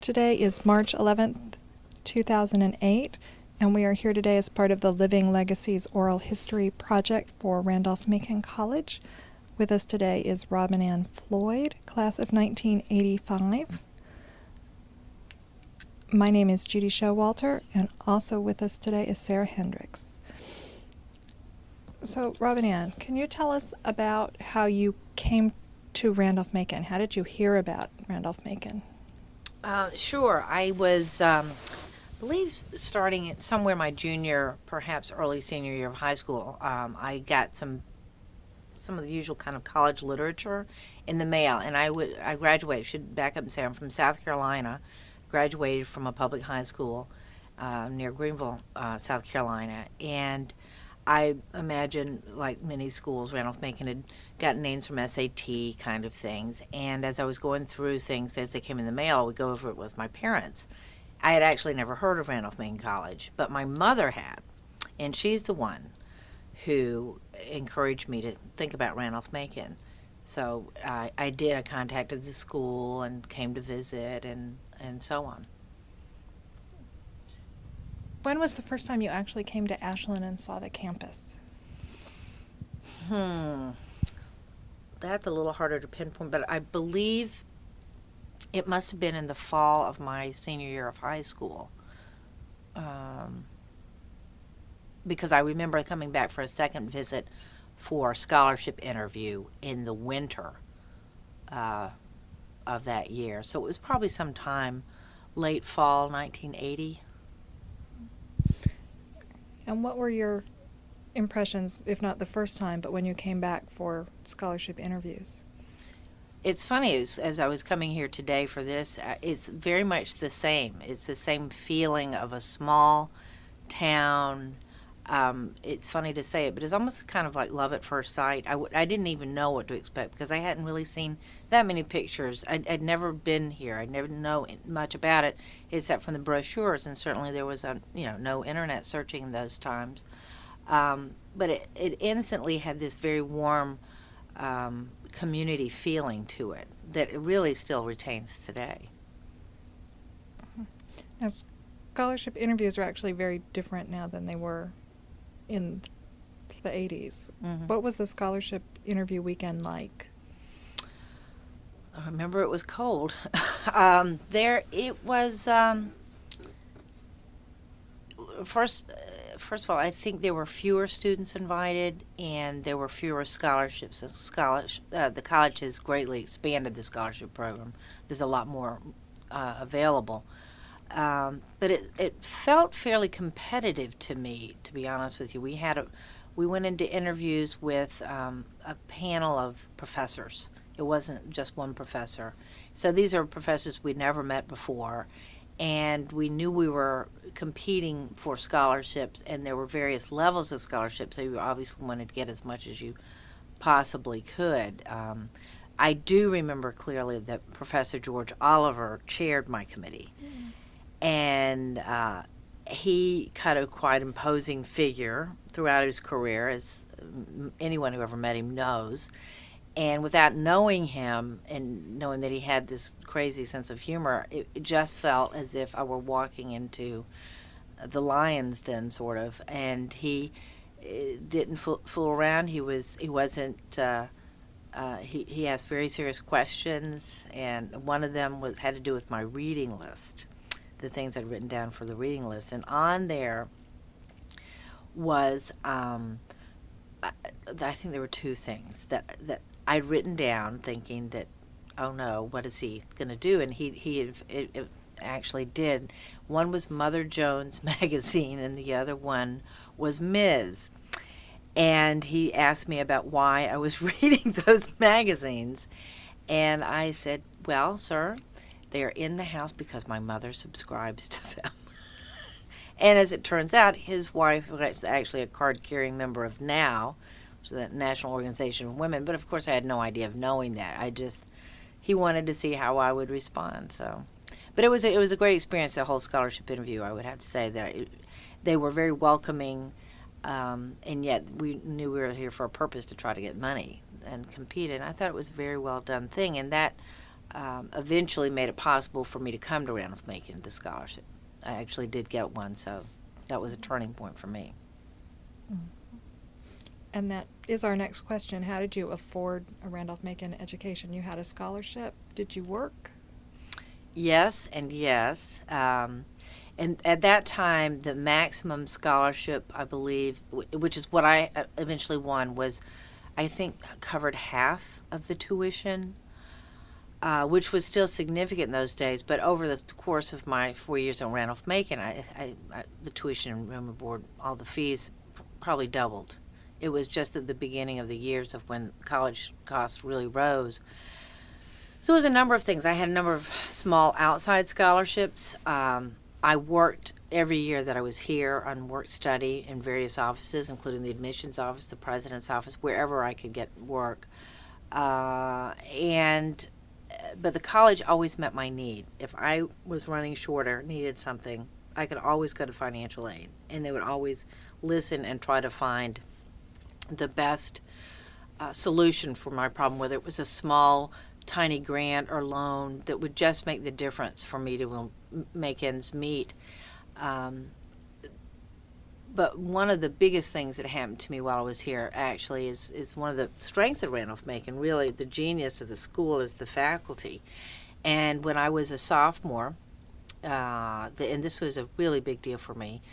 Today is March 11th, 2008, and we are here today as part of the Living Legacies Oral History Project for Randolph-Macon College. With us today is Robin Anne Floyd, class of 1985. My name is Judy Showalter, and also with us today is Sarah Hendricks. So, Robin Anne, can you tell us about how you came to Randolph-Macon? How did you hear about Randolph-Macon? Sure. I was, believe, starting at somewhere my junior, perhaps early senior year of high school. I got some of the usual kind of college literature in the mail, and I graduated. Should back up and say I'm from South Carolina. Graduated from a public high school near Greenville, South Carolina, and I imagine, like many schools, Randolph-Macon had gotten names from SAT kind of things. And as I was going through things as they came in the mail, I would go over it with my parents. I had actually never heard of Randolph-Macon College, but my mother had. And she's the one who encouraged me to think about Randolph-Macon. So I did. I contacted the school and came to visit and so on. When was the first time you actually came to Ashland and saw the campus? That's a little harder to pinpoint, but I believe it must have been in the fall of my senior year of high school. Because I remember coming back for a second visit for a scholarship interview in the winter of that year. So it was probably sometime late fall 1980. And what were your impressions, if not the first time, but when you came back for scholarship interviews? It's funny, as I was coming here today for this, it's very much the same. It's the same feeling of a small town. It's funny to say it, but it's almost kind of like love at first sight. I didn't even know what to expect because I hadn't really seen that many pictures. I'd never been here. I never know much about it except from the brochures, and certainly there was no internet searching in those times. But it instantly had this very warm community feeling to it that it really still retains today. Now, scholarship interviews are actually very different now than they were in the 80s. Mm-hmm. What was the scholarship interview weekend like? I remember it was cold. It was first of all, I think there were fewer students invited, and there were fewer scholarships. The college has greatly expanded the scholarship program. There's a lot more available. But it felt fairly competitive to me, to be honest with you. We went into interviews with a panel of professors. It wasn't just one professor. So these are professors we'd never met before, and we knew we were competing for scholarships, and there were various levels of scholarships, so you obviously wanted to get as much as you possibly could. I do remember clearly that Professor George Oliver chaired my committee. And he cut a quite imposing figure throughout his career, as anyone who ever met him knows. And without knowing him and knowing that he had this crazy sense of humor, it just felt as if I were walking into the lion's den, sort of. And he didn't fool around. He asked very serious questions, and one of them had to do with my reading list. The things I'd written down for the reading list, and on there was I think there were two things that I'd written down, thinking that, oh no, what is he going to do? And he actually did. One was Mother Jones magazine, and the other one was Ms. And he asked me about why I was reading those magazines, and I said, well, sir, they are in the house because my mother subscribes to them. And as it turns out, his wife was actually a card-carrying member of NOW, which is the National Organization of Women. But of course, I had no idea of knowing that. He wanted to see how I would respond. So, but it was a great experience. The whole scholarship interview, I would have to say that they were very welcoming, and yet we knew we were here for a purpose, to try to get money and compete. And I thought it was a very well done thing, and that eventually made it possible for me to come to Randolph-Macon, the scholarship. I actually did get one, so that was a turning point for me. And that is our next question. How did you afford a Randolph-Macon education? You had a scholarship. Did you work? Yes and yes. And at that time, the maximum scholarship, I believe, which is what I eventually won, was, I think, covered half of the tuition, which was still significant in those days. But over the course of my 4 years at Randolph-Macon, the tuition and room and board, all the fees probably doubled. It was just at the beginning of the years of when college costs really rose. So it was a number of things. I had a number of small outside scholarships. I worked every year that I was here on work study in various offices, including the admissions office, the president's office, wherever I could get work. But the college always met my need. If I was running short or needed something, I could always go to financial aid, and they would always listen and try to find the best solution for my problem, whether it was a small, tiny grant or loan that would just make the difference for me to make ends meet. But one of the biggest things that happened to me while I was here actually is one of the strengths of Randolph-Macon. Really, the genius of the school is the faculty. And when I was a sophomore, and this was a really big deal for me,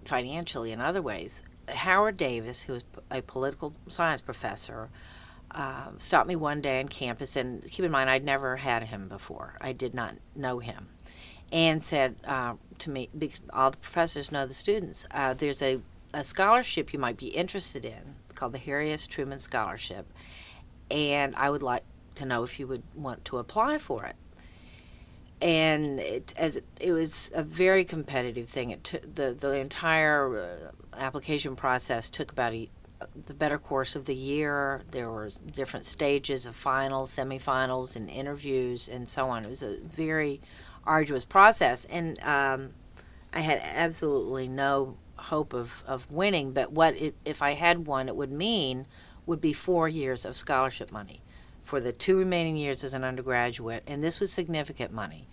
financially and other ways, Howard Davis, who was a political science professor, stopped me one day on campus, and keep in mind, I'd never had him before. I did not know him. And said to me, because all the professors know the students, there's a scholarship you might be interested in called the Harry S. Truman Scholarship, and I would like to know if you would want to apply for it. And it was a very competitive thing. The entire application process took about the better course of the year. There were different stages of finals, semifinals, and interviews, and so on. It was a very arduous process, and I had absolutely no hope of winning. But if I had won, it would be 4 years of scholarship money for the 2 remaining years as an undergraduate, and this was significant money,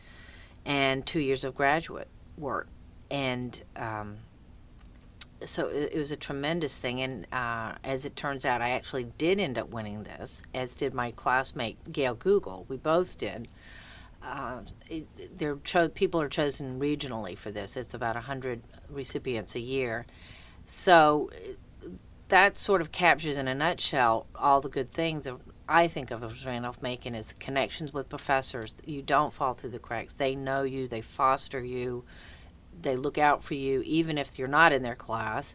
and 2 years of graduate work. And so it was a tremendous thing, and as it turns out, I actually did end up winning this, as did my classmate Gail Google. We both did. People are chosen regionally for this. It's about 100 recipients a year. So that sort of captures in a nutshell all the good things that I think of as Randolph-Macon is the connections with professors. You don't fall through the cracks. They know you. They foster you. They look out for you, even if you're not in their class.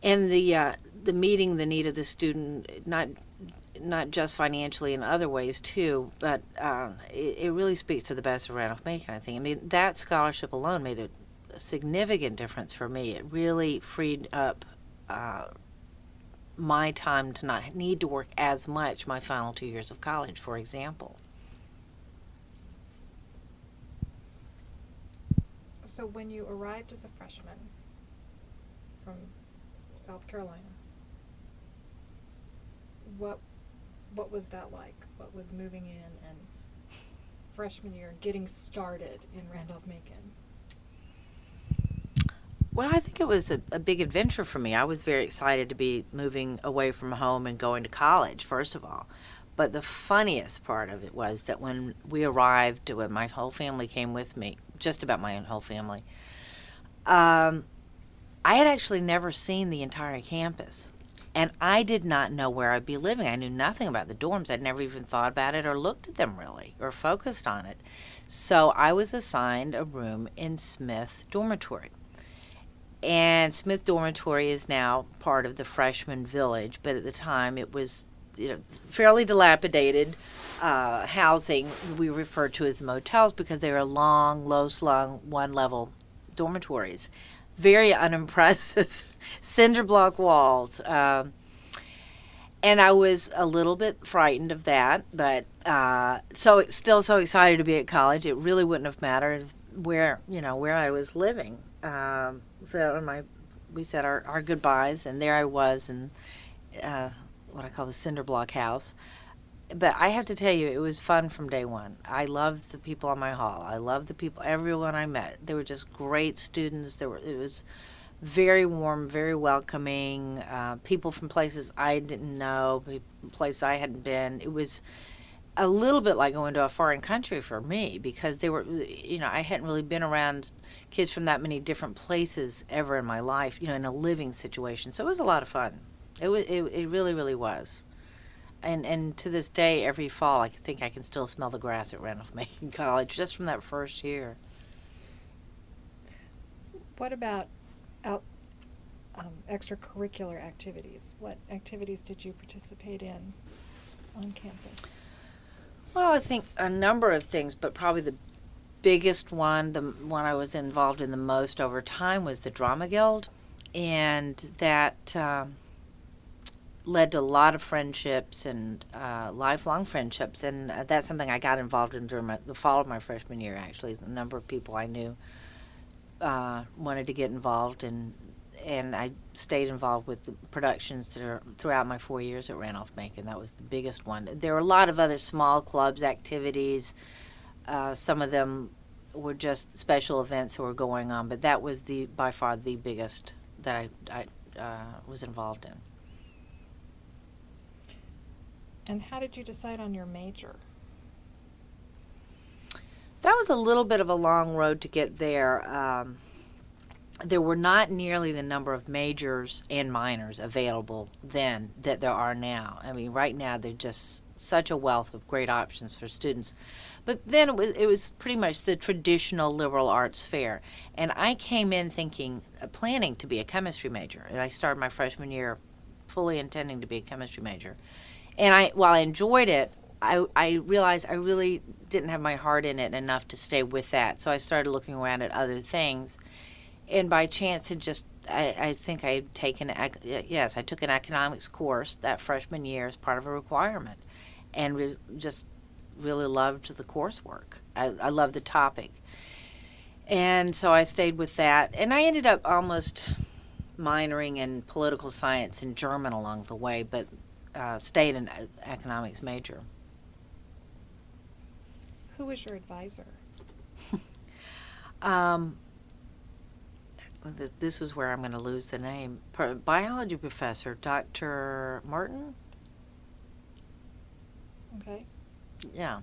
And the meeting the need of the student, not just financially in other ways too, but it really speaks to the best of Randolph-Macon, I think. I mean, that scholarship alone made a significant difference for me. It really freed up my time to not need to work as much my final 2 years of college, for example. So when you arrived as a freshman from South Carolina, what was that like? What was moving in and freshman year, getting started in Randolph-Macon? Well, I think it was a big adventure for me. I was very excited to be moving away from home and going to college, first of all. But the funniest part of it was that when we arrived, when my whole family came with me, just about my whole family, I had actually never seen the entire campus. And I did not know where I'd be living. I knew nothing about the dorms. I'd never even thought about it or looked at them really or focused on it. So I was assigned a room in Smith Dormitory. And Smith Dormitory is now part of the freshman village, but at the time it was fairly dilapidated housing we referred to as the motels because they were long, low-slung, one-level dormitories. Very unimpressive cinder block walls. And I was a little bit frightened of that, but still so excited to be at college. It really wouldn't have mattered where I was living. We said our goodbyes, and there I was in what I call the cinder block house. but I have to tell you, it was fun from day one. I loved the people on my hall. I loved the people, everyone I met. They were just great students. It was very warm, very welcoming. People from places I didn't know, places I hadn't been. It was a little bit like going to a foreign country for me, because they were, I hadn't really been around kids from that many different places ever in my life, in a living situation. So it was a lot of fun. It really, really was. And to this day, every fall, I think I can still smell the grass at Randolph-Macon College just from that first year. What about extracurricular activities? What activities did you participate in on campus? Well, I think a number of things, but probably the biggest one, the one I was involved in the most over time, was the Drama Guild. And that led to a lot of friendships and lifelong friendships. And that's something I got involved in during the fall of my freshman year, actually. A number of people I knew wanted to get involved, and I stayed involved with the productions throughout my 4 years at Randolph-Macon. That was the biggest one. There were a lot of other small clubs, activities. Some of them were just special events that were going on, but that was by far the biggest that I was involved in. And how did you decide on your major? That was a little bit of a long road to get there. There were not nearly the number of majors and minors available then that there are now. I mean, right now there's just such a wealth of great options for students. But then it was pretty much the traditional liberal arts fare. And I came in planning to be a chemistry major. And I started my freshman year fully intending to be a chemistry major. And while I enjoyed it, I realized I really didn't have my heart in it enough to stay with that. So I started looking around at other things. And by chance, I think I had taken, I took an economics course that freshman year as part of a requirement, and just really loved the coursework. I loved the topic. And so I stayed with that. And I ended up almost minoring in political science and German along the way, but stayed an economics major. Who was your advisor? This was where I'm going to lose the name. Biology professor, Dr. Martin. Okay. Yeah,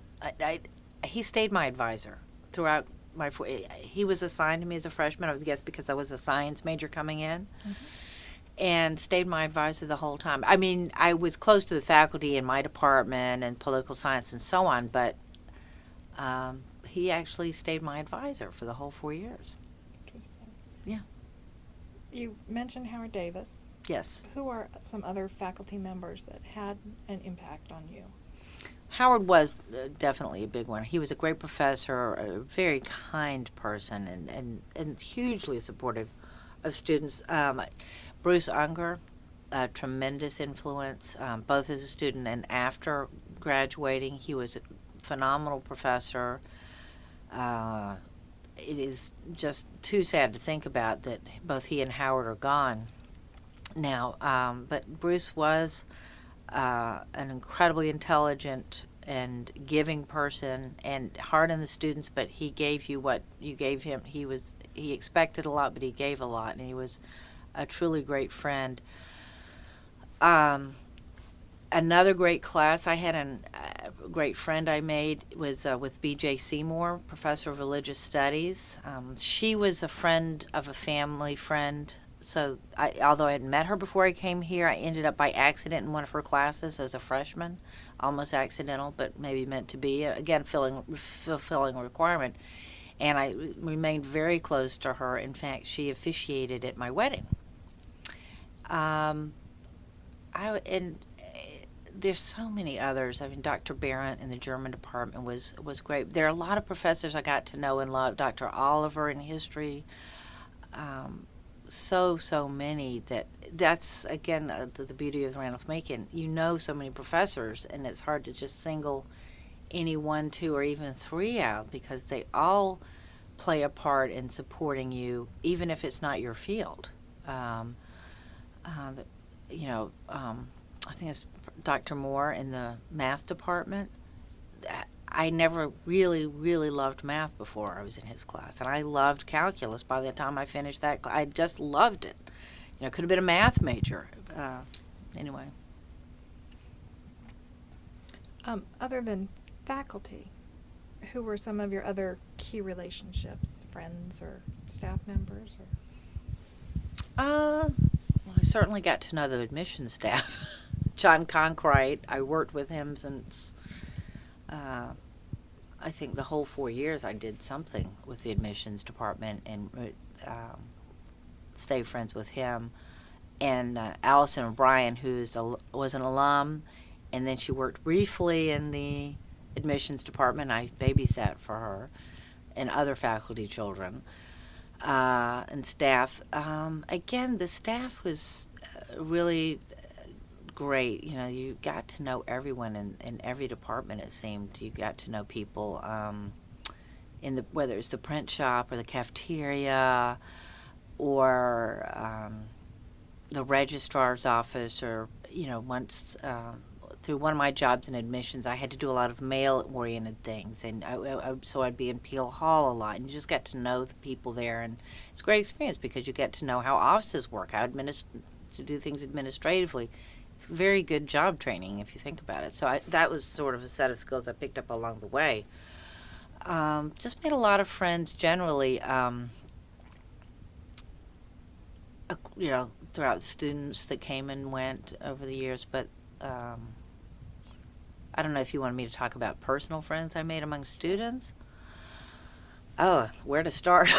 he stayed my advisor throughout my. He was assigned to me as a freshman, I guess, because I was a science major coming in, and stayed my advisor the whole time. I mean, I was close to the faculty in my department and political science and so on, but he actually stayed my advisor for the whole 4 years. Yeah. You mentioned Howard Davis. Yes. Who are some other faculty members that had an impact on you? Howard was definitely a big one. He was a great professor, a very kind person, and hugely supportive of students. Bruce Unger, a tremendous influence, both as a student and after graduating. He was a phenomenal professor. It is just too sad to think about that both he and Howard are gone now. But Bruce was an incredibly intelligent and giving person, and hard on the students, but he gave you what you gave him. He expected a lot, but he gave a lot, and he was a truly great friend. Another great class I had, a great friend I made, was with B.J. Seymour, professor of religious studies. She was a friend of a family friend, so although I had met her before I came here, I ended up by accident in one of her classes as a freshman, almost accidental, but maybe meant to be, again, fulfilling a requirement. And I remained very close to her. In fact, she officiated at my wedding. There's so many others. I mean, Dr. Barrett in the German department was great. There are a lot of professors I got to know and love. Dr. Oliver in history. So many that's again the beauty of Randolph-Macon. You know so many professors, and it's hard to just single any one, two, or even three out, because they all play a part in supporting you, even if it's not your field. I think it's Dr. Moore in the math department. I never really, really loved math before I was in his class, and I loved calculus by the time I finished that I just loved it. Could have been a math major. Anyway. Other than faculty, who were some of your other key relationships, friends or staff members? Well, I certainly got to know the admissions staff. John Conkright, I worked with him since I think the whole 4 years I did something with the admissions department and stayed friends with him. And Allison O'Brien, who was an alum, and then she worked briefly in the admissions department. I babysat for her and other faculty children and staff. Again, the staff was really great. You got to know everyone in every department, it seemed. You got to know people whether it's the print shop or the cafeteria or the registrar's office, or once through one of my jobs in admissions, I had to do a lot of mail-oriented things, and so I'd be in Peel Hall a lot, and you just got to know the people there, and it's a great experience because you get to know how offices work, how to do things administratively. It's very good job training if you think about it. So that was sort of a set of skills I picked up along the way. Just made a lot of friends generally. Throughout the students that came and went over the years, but I don't know if you wanted me to talk about personal friends I made among students. Oh, where to start?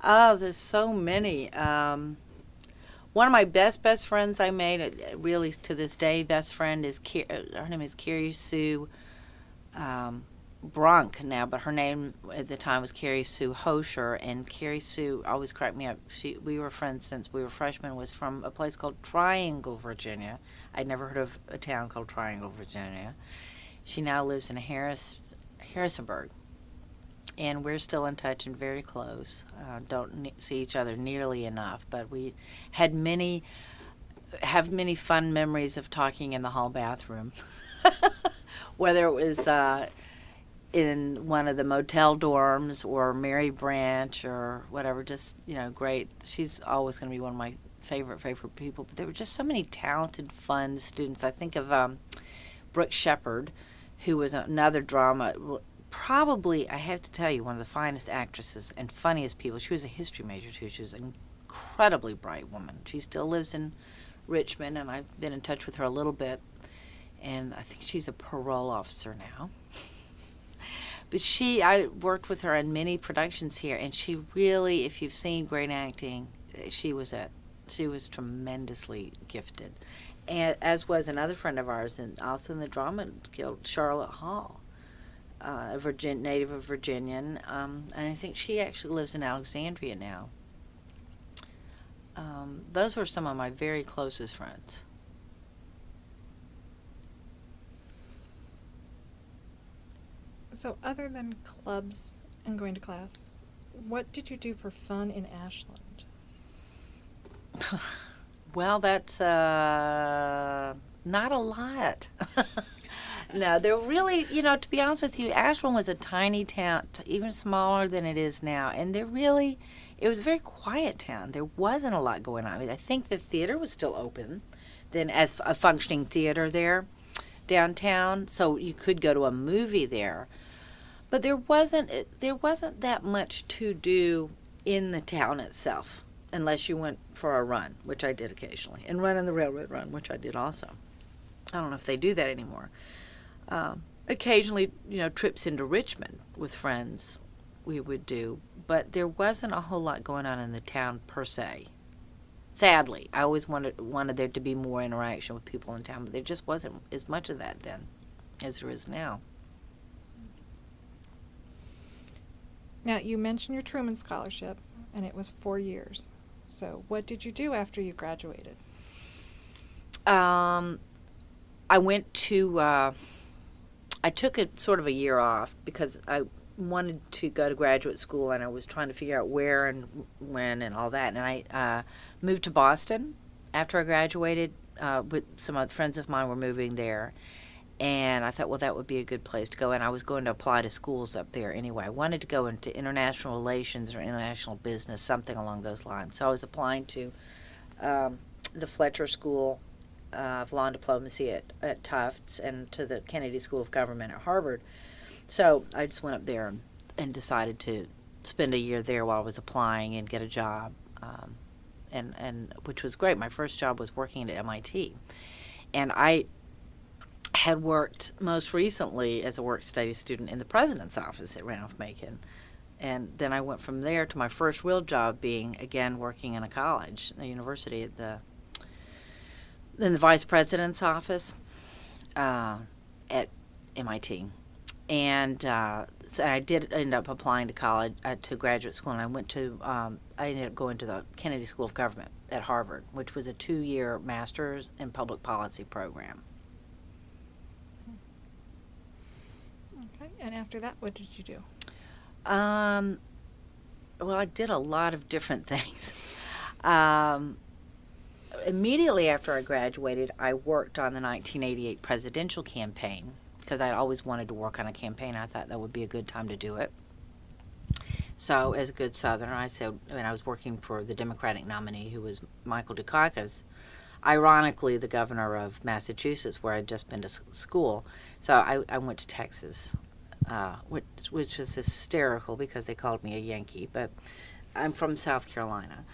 Oh, there's so many. One of my best friends I made, really to this day, best friend is her name is Carrie Sue Brunk now, but her name at the time was Carrie Sue Hosher, and Carrie Sue always cracked me up. We were friends since we were freshmen, was from a place called Triangle, Virginia. I'd never heard of a town called Triangle, Virginia. She now lives in Harrisonburg, and we're still in touch and very close. Don't see each other nearly enough, but we have many fun memories of talking in the hall bathroom, whether it was in one of the motel dorms or Mary Branch or whatever. Just great. She's always going to be one of my favorite people. But there were just so many talented, fun students. I think of Brooke Shepard, who was another drama. Probably, I have to tell you, one of the finest actresses and funniest people. She was a history major, too. She was an incredibly bright woman. She still lives in Richmond, and I've been in touch with her a little bit. And I think she's a parole officer now. But I worked with her in many productions here, and she really, if you've seen great acting, she was tremendously gifted. And as was another friend of ours, and also in the Drama Guild, Charlotte Hall. Native of Virginian, and I think she actually lives in Alexandria now. Those were some of my very closest friends. So other than clubs and going to class, what did you do for fun in Ashland? Well, that's not a lot. No, they're really, to be honest with you, Ashland was a tiny town, even smaller than it is now. And it was a very quiet town. There wasn't a lot going on. I mean, I think the theater was still open then as a functioning theater there downtown. So you could go to a movie there. But there wasn't that much to do in the town itself, unless you went for a run, which I did occasionally, and run in the railroad run, which I did also. I don't know if they do that anymore. Occasionally, trips into Richmond with friends we would do, but there wasn't a whole lot going on in the town per se. Sadly, I always wanted there to be more interaction with people in town, but there just wasn't as much of that then as there is now. Now, you mentioned your Truman Scholarship, and it was 4 years. So what did you do after you graduated? I went to... I took sort of a year off because I wanted to go to graduate school, and I was trying to figure out where and when and all that. And I moved to Boston after I graduated with some other friends of mine were moving there. And I thought, well, that would be a good place to go. And I was going to apply to schools up there anyway. I wanted to go into international relations or international business, something along those lines. So I was applying to the Fletcher School of Law and Diplomacy at Tufts and to the Kennedy School of Government at Harvard. So I just went up there and decided to spend a year there while I was applying and get a job, and which was great. My first job was working at MIT. And I had worked most recently as a work-study student in the president's office at Randolph-Macon. And then I went from there to my first real job being, again, working in a college, a university, in the vice president's office at MIT. And so I did end up applying to college, to graduate school, and I ended up going to the Kennedy School of Government at Harvard, which was a 2-year master's in public policy program. Okay, and after that, what did you do? Well, I did a lot of different things. Immediately after I graduated, I worked on the 1988 presidential campaign because I'd always wanted to work on a campaign. I thought that would be a good time to do it. So, as a good Southerner, I said, and I was working for the Democratic nominee, who was Michael Dukakis, ironically the governor of Massachusetts, where I'd just been to school. So I went to Texas, which was hysterical because they called me a Yankee, but I'm from South Carolina.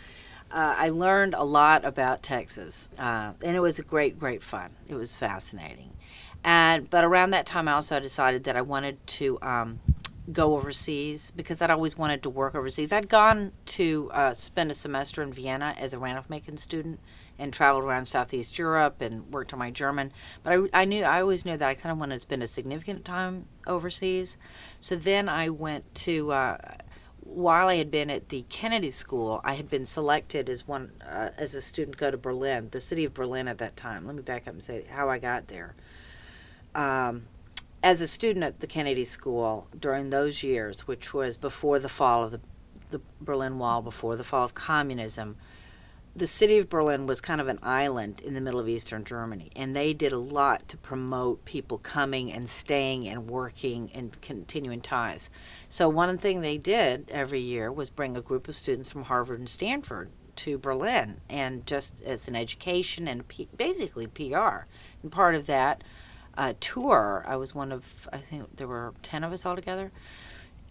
I learned a lot about Texas, and it was a great fun. It was fascinating. But around that time, I also decided that I wanted to go overseas because I'd always wanted to work overseas. I'd gone to spend a semester in Vienna as a Randolph-Macon student and traveled around Southeast Europe and worked on my German. But I always knew that I kind of wanted to spend a significant time overseas. So then I went to, while I had been at the Kennedy School, I had been selected as a student to go to Berlin, the city of Berlin at that time. Let me back up and say how I got there. As a student at the Kennedy School during those years, which was before the fall of the Berlin Wall, before the fall of communism, the city of Berlin was kind of an island in the middle of Eastern Germany, and they did a lot to promote people coming and staying and working and continuing ties. So one thing they did every year was bring a group of students from Harvard and Stanford to Berlin, and just as an education and basically PR. And part of that tour, I was one of, I think there were 10 of us altogether,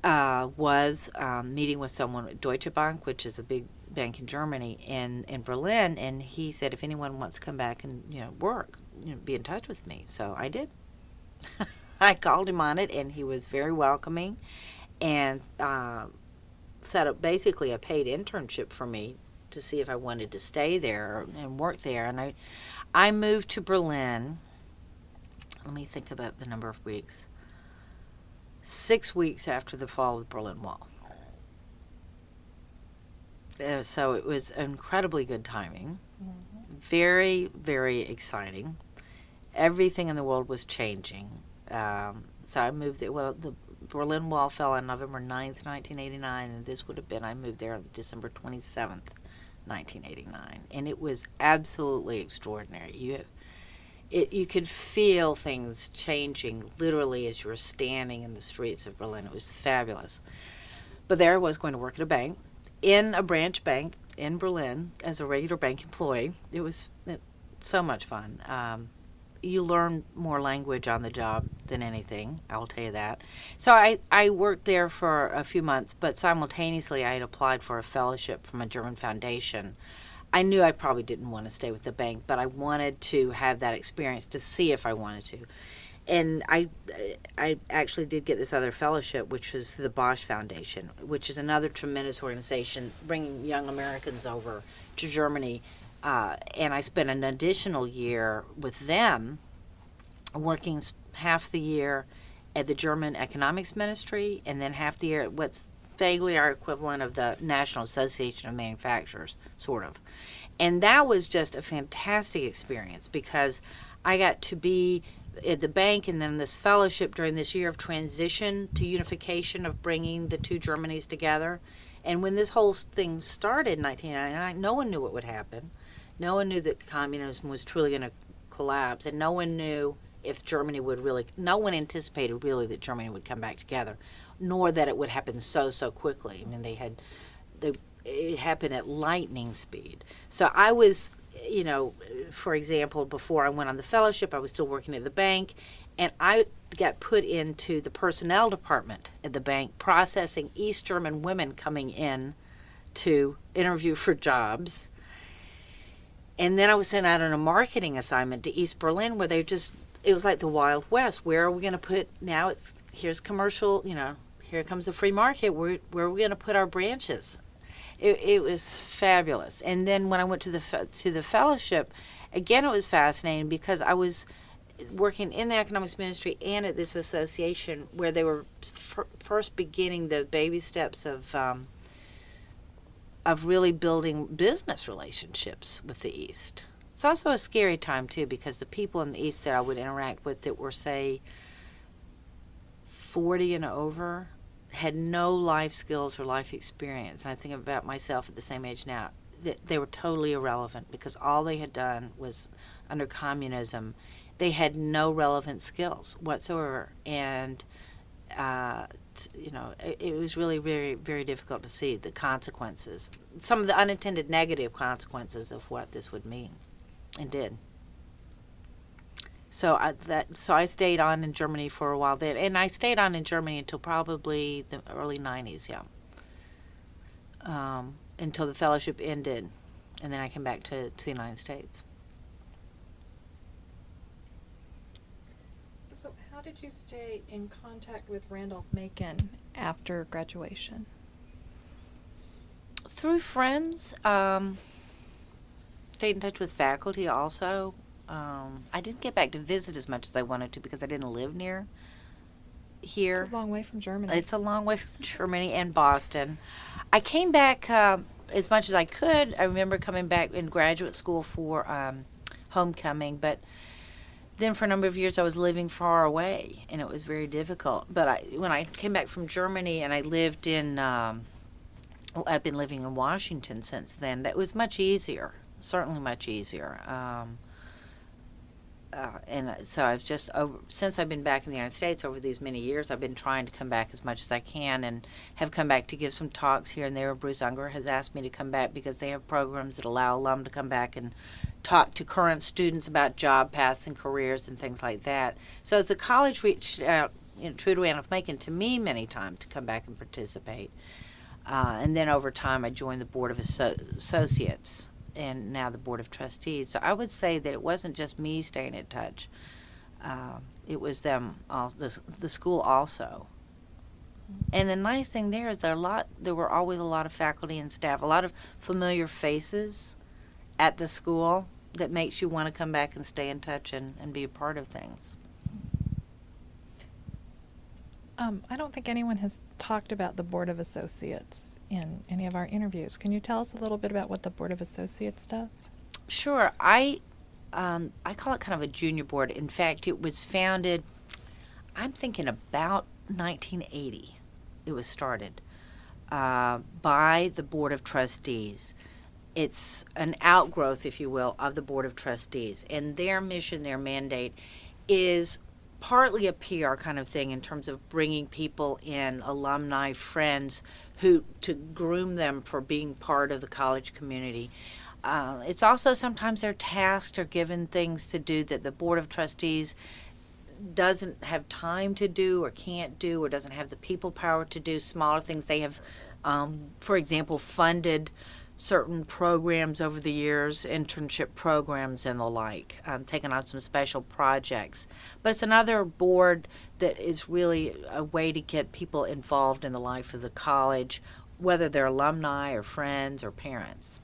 was meeting with someone at Deutsche Bank, which is a big bank in Germany, in Berlin, and he said if anyone wants to come back and work, be in touch with me. So I did. I called him on it, and he was very welcoming, and set up basically a paid internship for me to see if I wanted to stay there and work there. And I moved to Berlin. Let me think about the number of weeks. 6 weeks after the fall of the Berlin Wall. So it was incredibly good timing. Mm-hmm. Very, very exciting. Everything in the world was changing. So I moved there. Well, the Berlin Wall fell on November 9th, 1989, and this would have been, I moved there on December 27th, 1989. And it was absolutely extraordinary. You could feel things changing literally as you were standing in the streets of Berlin. It was fabulous. But there I was going to work at a bank, in a branch bank in Berlin as a regular bank employee. It was so much fun. You learn more language on the job than anything, I'll tell you that. So I worked there for a few months, but simultaneously I had applied for a fellowship from a German foundation. I knew I probably didn't want to stay with the bank, but I wanted to have that experience to see if I wanted to. And I actually did get this other fellowship, which was the Bosch Foundation, which is another tremendous organization bringing young Americans over to Germany. And I spent an additional year with them, working half the year at the German Economics Ministry and then half the year at what's vaguely our equivalent of the National Association of Manufacturers, sort of. And that was just a fantastic experience because I got to be at the bank and then this fellowship during this year of transition to unification of bringing the two Germanys together. And when this whole thing started in 1999, no one knew what would happen. No one knew that communism was truly going to collapse, and no one knew if Germany would really, no one anticipated really that Germany would come back together, nor that it would happen so quickly. I mean, it happened at lightning speed. So I was, for example, before I went on the fellowship, I was still working at the bank, and I got put into the personnel department at the bank, processing East German women coming in to interview for jobs. And then I was sent out on a marketing assignment to East Berlin, where it was like the Wild West. Where are we going to put, now here's commercial, here comes the free market. Where are we going to put our branches? It was fabulous. And then when I went to the fellowship, again, it was fascinating because I was working in the economics ministry and at this association where they were first beginning the baby steps of really building business relationships with the East. It's also a scary time, too, because the people in the East that I would interact with that were, say, 40 and over had no life skills or life experience. And I think about myself at the same age now, that they were totally irrelevant because all they had done was, under communism, they had no relevant skills whatsoever. And it was really very, very difficult to see the consequences, some of the unintended negative consequences of what this would mean, and did. So I stayed on in Germany for a while then, and I stayed on in Germany until probably the early 90s, until the fellowship ended, and then I came back to the United States. So how did you stay in contact with Randolph-Macon after graduation? Through friends. Stayed in touch with faculty also. I didn't get back to visit as much as I wanted to because I didn't live near here. It's a long way from Germany. It's a long way from Germany and Boston. I came back as much as I could. I remember coming back in graduate school for homecoming, but then for a number of years I was living far away, and it was very difficult. But when I came back from Germany and I lived in, I've been living in Washington since then, that was much easier, certainly much easier. And so I've just, since I've been back in the United States over these many years, I've been trying to come back as much as I can and have come back to give some talks here and there. Bruce Unger has asked me to come back because they have programs that allow alum to come back and talk to current students about job paths and careers and things like that. So the college reached out, true to Randolph-Macon, to me many times to come back and participate. And then over time I joined the Board of Associates and now the Board of Trustees. So I would say that it wasn't just me staying in touch. It was them, the school also. And the nice thing there is there were always a lot of faculty and staff, a lot of familiar faces at the school that makes you want to come back and stay in touch and be a part of things. I don't think anyone has talked about the Board of Associates in any of our interviews. Can you tell us a little bit about what the Board of Associates does? Sure. I call it kind of a junior board. In fact, it was founded, I'm thinking about 1980. It was started by the Board of Trustees. It's an outgrowth, if you will, of the Board of Trustees. And their mission, their mandate, is partly a PR kind of thing in terms of bringing people in, alumni, friends, to groom them for being part of the college community. It's also sometimes they're tasked or given things to do that the Board of Trustees doesn't have time to do or can't do or doesn't have the people power to do. Smaller things they have, for example, funded certain programs over the years, internship programs and the like, taken on some special projects. But it's another board that is really a way to get people involved in the life of the college, whether they're alumni or friends or parents.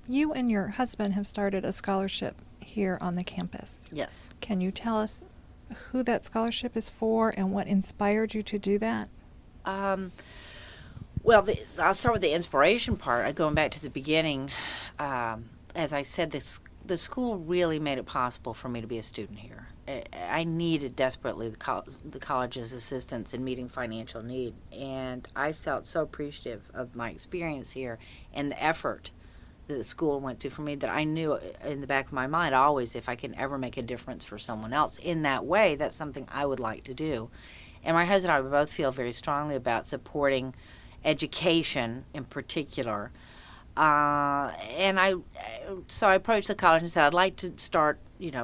You and your husband have started a scholarship here on the campus. Yes. Can you tell us who that scholarship is for and what inspired you to do that? Well, I'll start with the inspiration part. Going back to the beginning, as I said, the school really made it possible for me to be a student here. I needed desperately the college's assistance in meeting financial need, and I felt so appreciative of my experience here and the effort that the school went to for me, that I knew in the back of my mind always, if I can ever make a difference for someone else in that way, that's something I would like to do. And my husband and I both feel very strongly about supporting education in particular. So I approached the college and said, I'd like to start,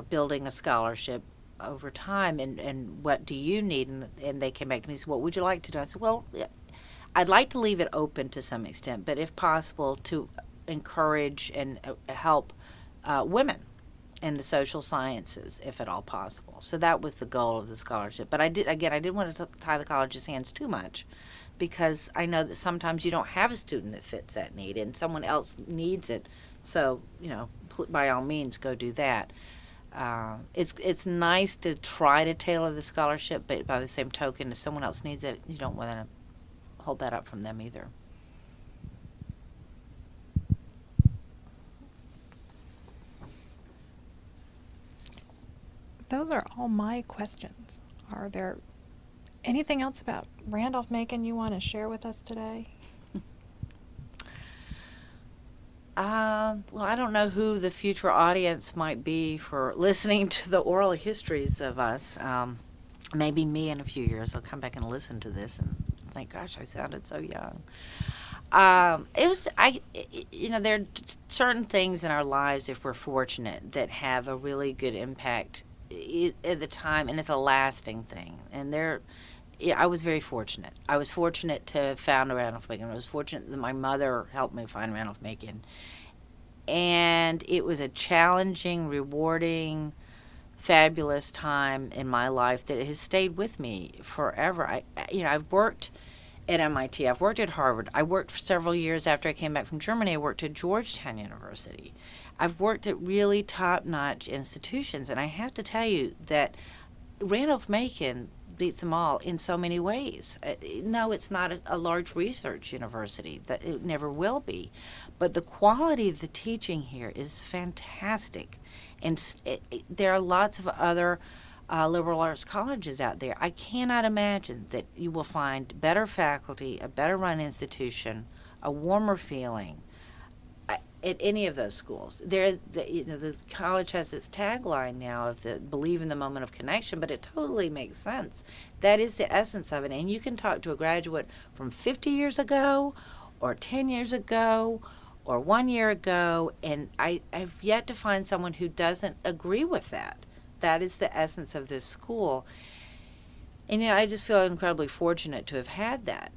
building a scholarship over time, and what do you need? And they came back to me and said, what would you like to do? I said, well, yeah, I'd like to leave it open to some extent, but if possible, to encourage and help women in the social sciences, if at all possible. So that was the goal of the scholarship. But I didn't want to tie the college's hands too much, because I know that sometimes you don't have a student that fits that need and someone else needs it. So, by all means, go do that. It's nice to try to tailor the scholarship, but by the same token, if someone else needs it, you don't want to hold that up from them either. Those are all my questions. Are there anything else about Randolph-Macon you want to share with us today? Well, I don't know who the future audience might be for listening to the oral histories of us. Maybe me in a few years. I'll come back and listen to this and think, gosh, I sounded so young. There are certain things in our lives, if we're fortunate, that have a really good impact at the time, and it's a lasting thing. And I was very fortunate. I was fortunate to found Randolph-Macon. I was fortunate that my mother helped me find Randolph-Macon. And it was a challenging, rewarding, fabulous time in my life that has stayed with me forever. I've worked at MIT. I've worked at Harvard. I worked for several years after I came back from Germany. I worked at Georgetown University. I've worked at really top-notch institutions, and I have to tell you that Randolph-Macon beats them all in so many ways. No, it's not a large research university. That it never will be. But the quality of the teaching here is fantastic. And there are lots of other liberal arts colleges out there. I cannot imagine that you will find better faculty, a better run institution, a warmer feeling at any of those schools. The college has its tagline now of the believe in the moment of connection, but it totally makes sense. That is the essence of it. And you can talk to a graduate from 50 years ago or 10 years ago or 1 year ago, and I've yet to find someone who doesn't agree with that. That is the essence of this school. And I just feel incredibly fortunate to have had that.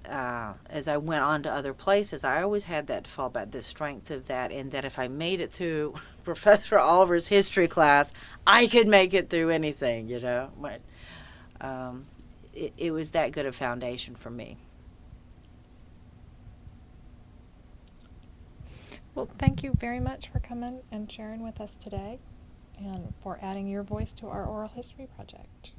As I went on to other places, I always had that to fall back, the strength of that, and that if I made it through Professor Oliver's history class, I could make it through anything, But, it was that good a foundation for me. Well, thank you very much for coming and sharing with us today, and for adding your voice to our oral history project.